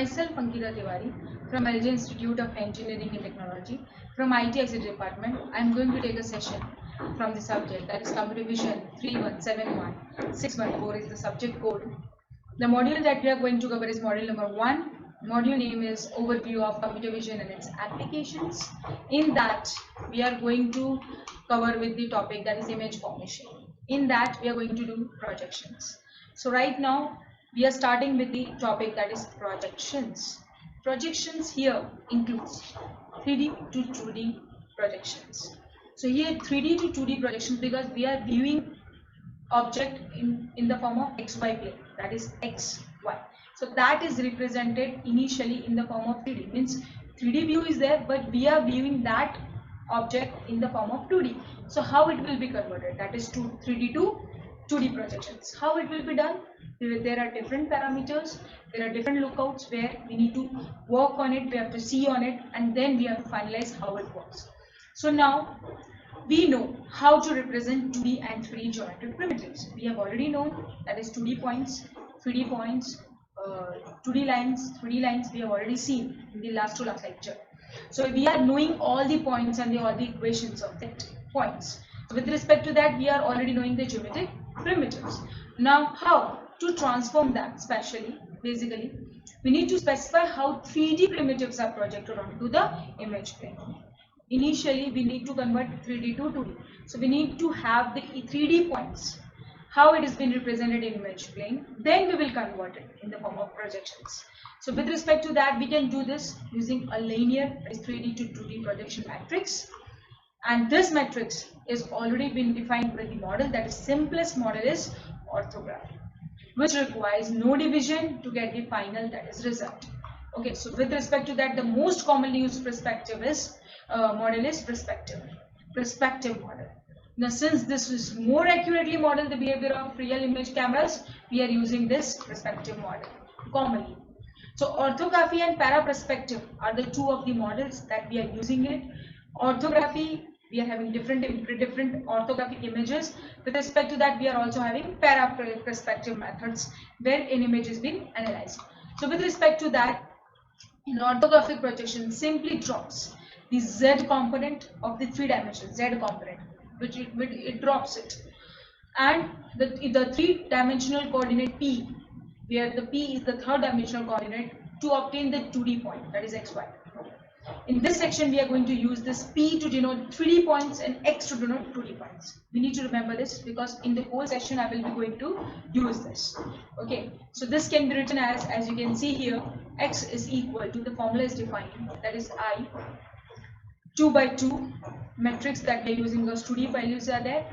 myself Ankita Tiwari from LJ Institute of Engineering and Technology from ITXC department. I am going to take a session from the subject, that is Computer Vision 3171614 is the subject code. The module that we are going to cover is module number 1. Module name is Overview of Computer Vision and its Applications. In that we are going to cover with the topic that is image formation. In that we are going to do projections. So right now we are starting with the topic that is projections. Projections here includes 3D to 2D projections. So here 3D to 2D projections, because we are viewing object in the form of xy plane, that is xy. So that is represented initially in the form of 3D, means 3D view is there, but we are viewing that object in the form of 2D. So how it will be converted, that is 3D to 2D projections. How it will be done? There are different parameters, there are different lookouts where we need to work on it, we have to see on it, and then we have to finalize how it works. So now we know how to represent 2D and 3D geometric primitives. We have already known, that is 2D points, 3D points, 2D lines, 3D lines. We have already seen in the last lecture. So we are knowing all the points and all the equations of that points. So with respect to that, we are already knowing the geometric primitives. Now how to transform them, basically we need to specify how 3D primitives are projected onto the image plane. Initially we need to convert 3D to 2D. So we need to have the 3D points, how it is been represented in image plane, then we will convert it in the form of projections. So with respect to that, we can do this using a linear 3D to 2D projection matrix, and this matrix is already been defined by the model, that is simplest model is orthography, which requires no division to get the final, that is result. Okay, so with respect to that, the most commonly used perspective is model is perspective model. Now since this is more accurately model the behavior of real image cameras, we are using this perspective model commonly. So orthography and para-perspective are the two of the models that we are using it. Orthography, we are having different orthographic images. With respect to that, we are also having para-perspective methods where an image is being analyzed. So with respect to that, in orthographic projection simply drops the z component of the 3 dimensions, z component, which it drops it, and the 3-dimensional coordinate p, where the p is the 3rd dimensional coordinate, to obtain the 2D point, that is xy. In this section we are going to use this p to denote 3D points and x to denote 2D points. We need to remember this because in the whole session I will be going to use this. Okay, so this can be written as you can see here, x is equal to, the formula is defined, that is I 2 by 2 matrix that we are using, those 2D values are there,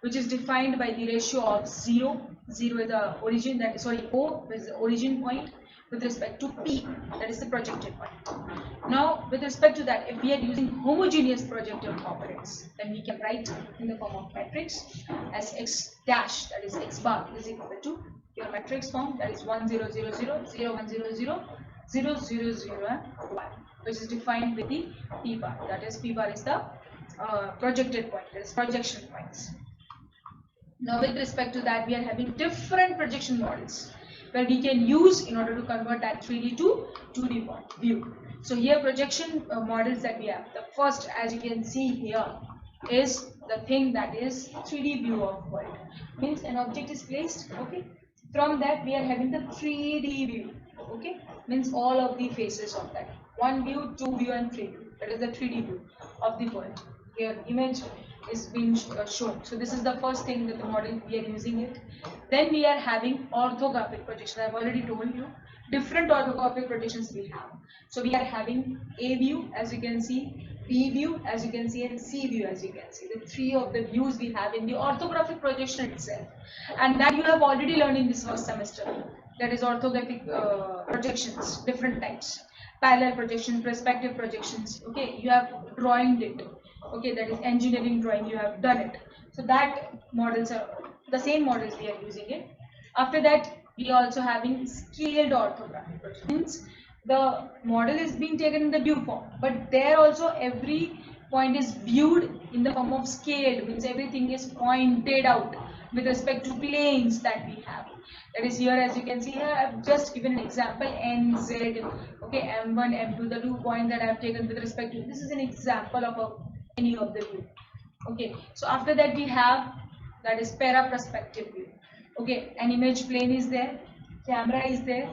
which is defined by the ratio of 0 is the origin, that is, sorry, O is the origin point with respect to P, that is the projected point. Now with respect to that, if we are using homogeneous projective components, then we can write in the form of matrix as x dash, that is x bar, is equal to your matrix form, that is 1 0 0 0 0 1 0 0 0 0 0 and 1, which is defined with the p bar, that is p bar is the projected point, that is projection points. Now with respect to that, we are having different projection models where we can use in order to convert that 3D to 2D view. So here projection models that we have, the first, as you can see here, is the thing that is 3D view of world, means an object is placed, okay, from that we are having the 3D view, okay, means all of the faces of that, 1 view, 2 view and 3 view, that is the 3D view of the world. Here image is being shown. So this is the first thing that the model we are using it. Then we are having orthographic projection. I have already told you different orthographic projections we have. So we are having A view, as you can see, B view, as you can see, and C view, as you can see. The 3 of the views we have in the orthographic projection itself, and that you have already learned in this first semester. That is orthographic projections, different types. Parallel projection, perspective projections. Okay, you have drawing it. Okay, that is engineering drawing, you have done it. So that models are the same models we are using it. After that, we are also having scaled orthographic projections. The model is being taken in the view form, but there also every point is viewed in the form of scale, means everything is pointed out with respect to planes that we have. That is here, as you can see here, I've just given an example NZ, okay, M1, M2, the 2 points that I have taken with respect to, this is an example of any of the view. Okay, so after that we have, that is para-perspective view. Okay, an image plane is there, camera is there.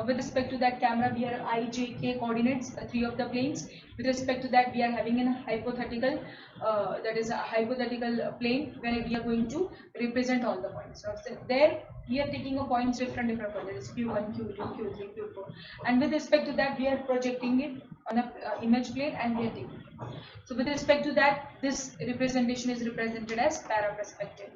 With respect to that camera, we have I, J, K coordinates, 3 of the planes. With respect to that, we are having a hypothetical, that is a hypothetical plane where we are going to represent all the points. So there, we are taking a points different points, that is Q1, Q2, Q3, Q4. And with respect to that, we are projecting it on a image plane and we are taking it. So with respect to that, this representation is represented as para-perspective.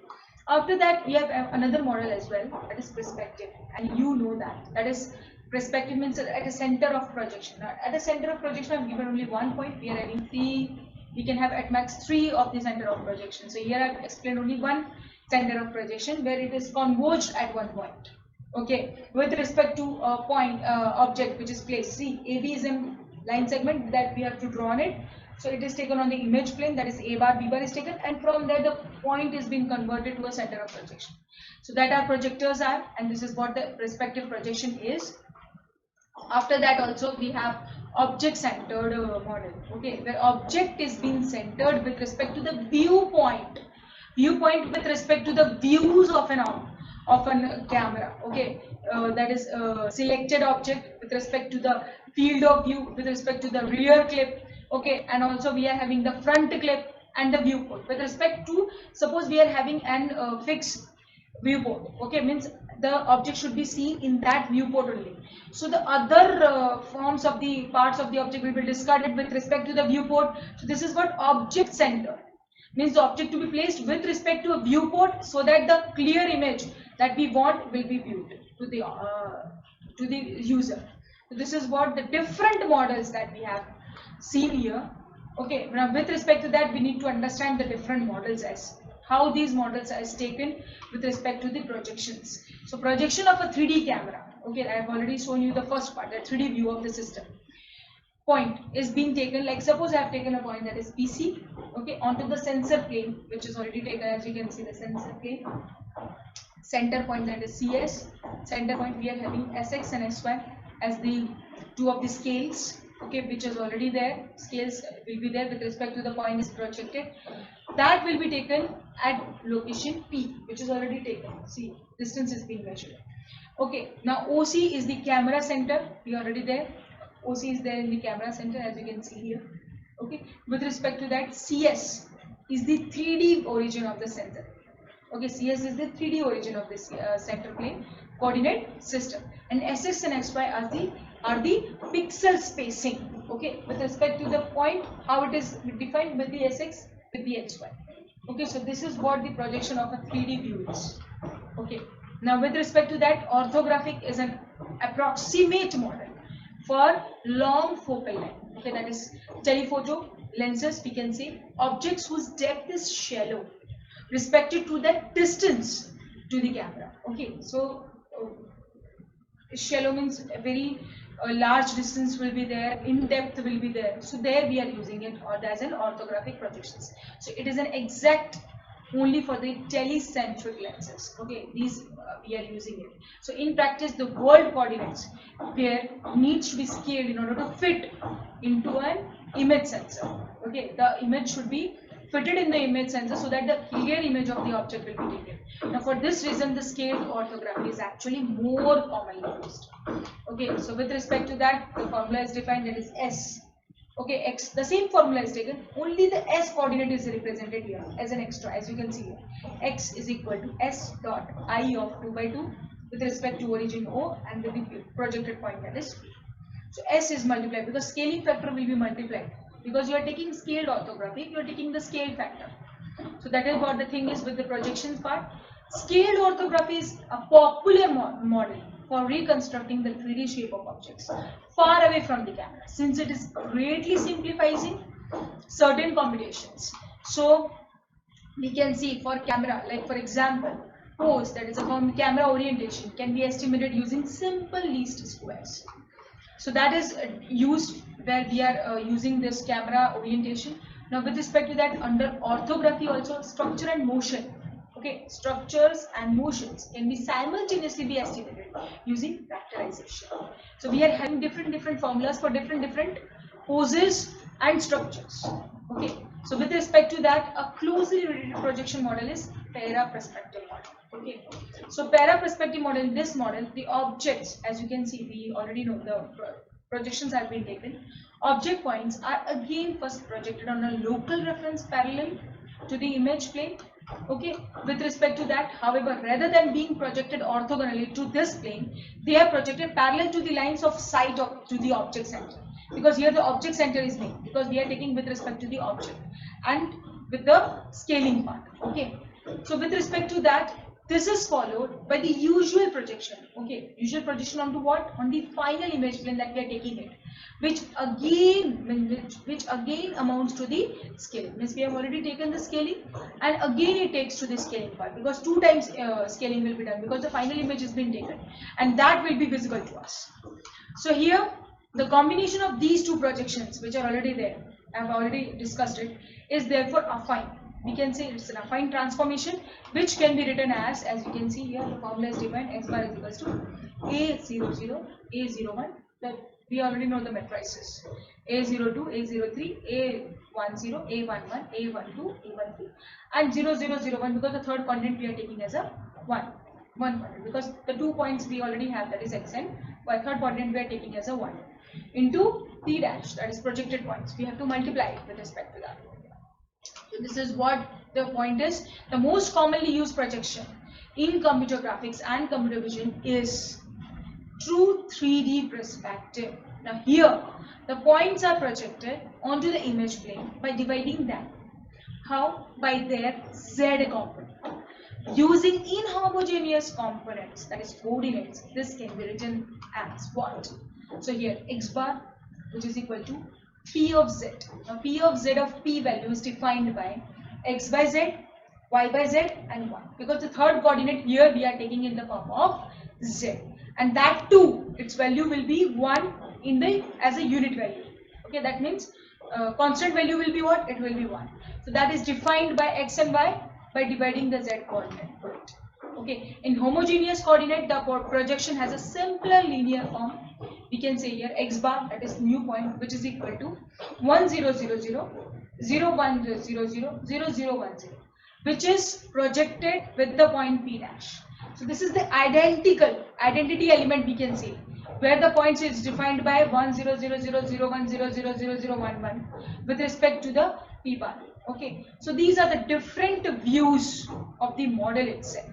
After that, we have another model as well, that is perspective, and you know that is perspective means at the center of projection. Now, at the center of projection, I have given only 1 point. We are having 3. We can have at max 3 of the center of projection. So here I have explained only 1 center of projection where it is converged at 1 point. Okay, with respect to a point object which is placed. See, AB is a line segment that we have to draw on it. So it is taken on the image plane, that is A bar, B bar is taken, and from there the point is being converted to a center of projection. So that our projectors are, and this is what the perspective projection is. After that also we have object centered model, okay, where object is being centered with respect to the viewpoint with respect to the views of a camera, okay, that is selected object with respect to the field of view, with respect to the rear clip, okay, and also we are having the front clip and the viewport with respect to, suppose we are having an fixed viewport, okay, means the object should be seen in that viewport only. So the other forms of the parts of the object will be discarded with respect to the viewport. So this is what object center means, the object to be placed with respect to a viewport so that the clear image that we want will be viewed to the user. So this is what the different models that we have seen here. Okay, now with respect to that, we need to understand the different models as how these models are taken with respect to the projections. So projection of a 3D camera. Okay, I have already shown you the first part, the 3D view of the system. Point is being taken, like suppose I have taken a point that is PC, okay, onto the sensor plane, which is already taken, as you can see, the sensor plane. Center point, that is CS. Center point, we are having SX and SY as the 2 of the scales, okay, which is already there. Scales will be there with respect to the point is projected. That will be taken at location P, which is already taken. See, distance is being measured. Okay, now OC is the camera center. We are already there. OC is there in the camera center, as you can see here. Okay, with respect to that, CS is the 3D origin of the center. Okay, CS is the 3D origin of this center plane coordinate system, and SX and XY are the pixel spacing. Okay, with respect to the point, how it is defined with the SX with the XY. Okay, so this is what the projection of a 3D view is. Okay, now with respect to that, orthographic is an approximate model for long focal length. Okay, that is telephoto lenses. We can see objects whose depth is shallow respected to that distance to the camera. Okay, so shallow means a very large distance will be there, in depth will be there. So there we are using it or as an orthographic projections. So it is an exact only for the telecentric lenses. Okay, these we are using it. So in practice, the world coordinates where needs to be scaled in order to fit into an image sensor. Okay, the image should be fitted in the image sensor so that the clear image of the object will be taken. Now for this reason, the scaled orthography is actually more commonly used. Okay, so with respect to that, the formula is defined, that is S. Okay, X, the same formula is taken, only the S coordinate is represented here as an extra, as you can see here. X is equal to S dot I of 2 by 2 with respect to origin O and with the projected point, that is P. So S is multiplied because scaling factor will be multiplied. Because you are taking scaled orthography, you are taking the scale factor. So that is what the thing is with the projections part. Scaled orthography is a popular model for reconstructing the 3D shape of objects far away from the camera, since it is greatly simplifying certain computations. So we can see for camera, like for example, pose, that is a camera orientation, can be estimated using simple least squares. So that is used where we are using this camera orientation Now with respect to that, under orthography also, structure and motion. Okay, structures and motions can be simultaneously be estimated using factorization. So we are having different formulas for different poses and structures. Okay, so with respect to that, a closely related projection model is para-perspective model. Okay, so para-perspective model, in this model, the objects, as you can see, we already know the projections have been taken. Object points are again first projected on a local reference parallel to the image plane. Okay, with respect to that, however, rather than being projected orthogonally to this plane, they are projected parallel to the lines of sight to the object center, because here the object center is made, because we are taking with respect to the object and with the scaling part. Okay, so with respect to that, this is followed by the usual projection. Okay, usual projection onto what? On the final image plane that we are taking it, which again amounts to the scaling. Means we have already taken the scaling, and again it takes to the scaling part, because 2 times scaling will be done, because the final image has been taken and that will be visible to us. So here the combination of these 2 projections, which are already there, I have already discussed it, is therefore affine. We can say it's an affine transformation, which can be written as you can see here, the formula is defined, x bar is equals to a00, a01, that we already know the matrices, a02, a03, a10, a11, a12, a13, and 0001, because the third coordinate we are taking as a 1 coordinate, because the 2 points we already have, that is x and y, third coordinate we are taking as a 1, into p dash, that is projected points. We have to multiply it with respect to that. So this is what the point is. The most commonly used projection in computer graphics and computer vision is true 3D perspective. Now here the points are projected onto the image plane by dividing them. How? By their z component. Using inhomogeneous components, that is coordinates, this can be written as what? So here x bar, which is equal to p of z. Now p of z of p value is defined by x by z, y by z, and 1, because the third coordinate here we are taking in the form of z, and that too its value will be 1 in the as a unit value. Okay, that means constant value will be what? It will be 1. So that is defined by x and y by dividing the z coordinate. Okay, in homogeneous coordinate the projection has a simpler linear form. We can say here x bar, that is new point, which is equal to 1 0 0 0 0 1 0 0 0 0 1 0, which is projected with the point p dash. So this is the identity element, we can say, where the points is defined by 1 0 0 0 0 1 0 0 0 0 1 1 with respect to the p bar. Okay, so these are the different views of the model itself.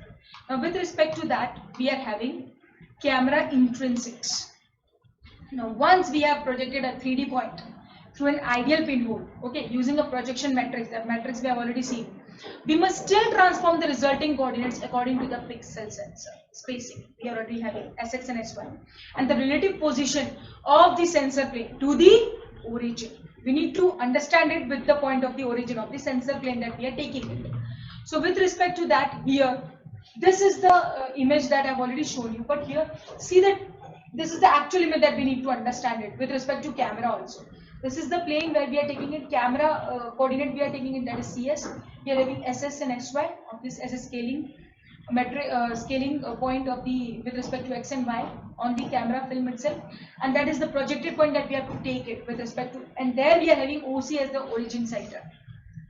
Now with respect to that, we are having camera intrinsics. Now once we have projected a 3D point through an ideal pinhole, okay, using a projection matrix, that matrix we have already seen, we must still transform the resulting coordinates according to the pixel sensor spacing. We are already having sx and sy, and the relative position of the sensor plane to the origin. We need to understand it with the point of the origin of the sensor plane that we are taking it. So with respect to that, here this is the image that I have already shown you, but here see that this is the actual image that we need to understand it with respect to camera also. This is the plane where we are taking it, camera coordinate we are taking it, that is CS. We are having SS and SY of this SS scaling metric scaling point of the with respect to X and Y on the camera film itself, and that is the projected point that we have to take it with respect to, and there we are having OC as the origin center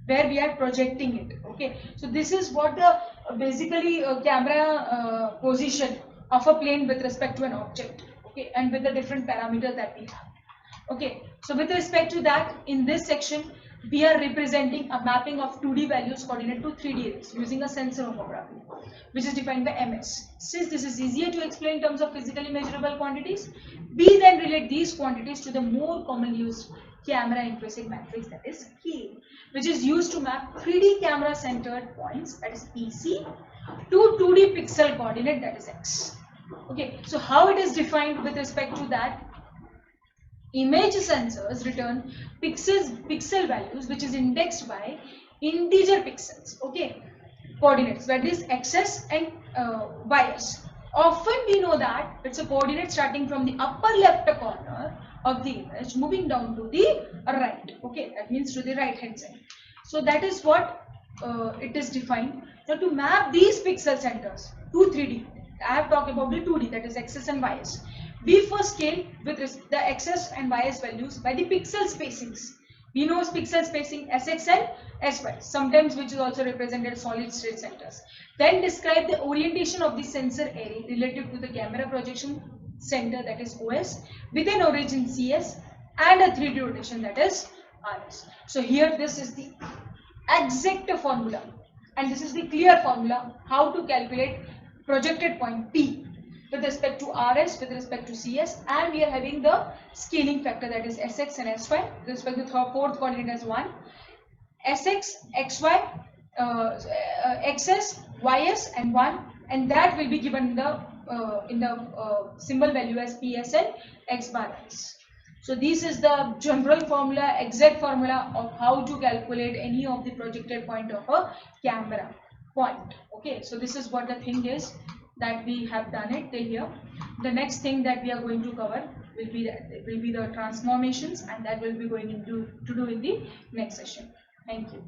where we are projecting it. Okay, so this is what the basically camera position of a plane with respect to an object. Okay, and with the different parameters that we have. Okay, so with respect to that, in this section we are representing a mapping of 2D values coordinate to 3D arrays using a sensor homography, which is defined by MS. Since this is easier to explain in terms of physically measurable quantities, we then relate these quantities to the more commonly used camera intrinsic matrix, that is K, which is used to map 3D camera centered points, that is PC, to 2D pixel coordinate, that is X. Okay, so how it is defined with respect to that? Image sensors return pixel values which is indexed by integer pixels, okay, coordinates, that is x's and y's. Often we know that it's a coordinate starting from the upper left corner of the image moving down to the right. Okay, that means to the right hand side. So that is what it is defined. Now to map these pixel centers to 3D, I have talked about the 2D, that is axis and y-s. We first scale with the axis and y-s values by the pixel spacings. We know pixel spacing Sx and Sy, sometimes which is also represented solid state centers. Then describe the orientation of the sensor array relative to the camera projection center, that is OS, with an origin CS and a 3D rotation, that is RS. So here this is the exact formula, and this is the clear formula how to calculate projected point P with respect to RS, with respect to CS, and we are having the scaling factor, that is Sx and Sy with respect to the fourth coordinate as 1, Sx, Xy, Xs, Ys and 1, and that will be given in the symbol value as PSL X bar S. So this is the general formula, exact formula of how to calculate any of the projected point of a camera point. Okay, so this is what the thing is that we have done it till here. The next thing that we are going to cover will be the transformations, and that will be going into to do in the next session. Thank you.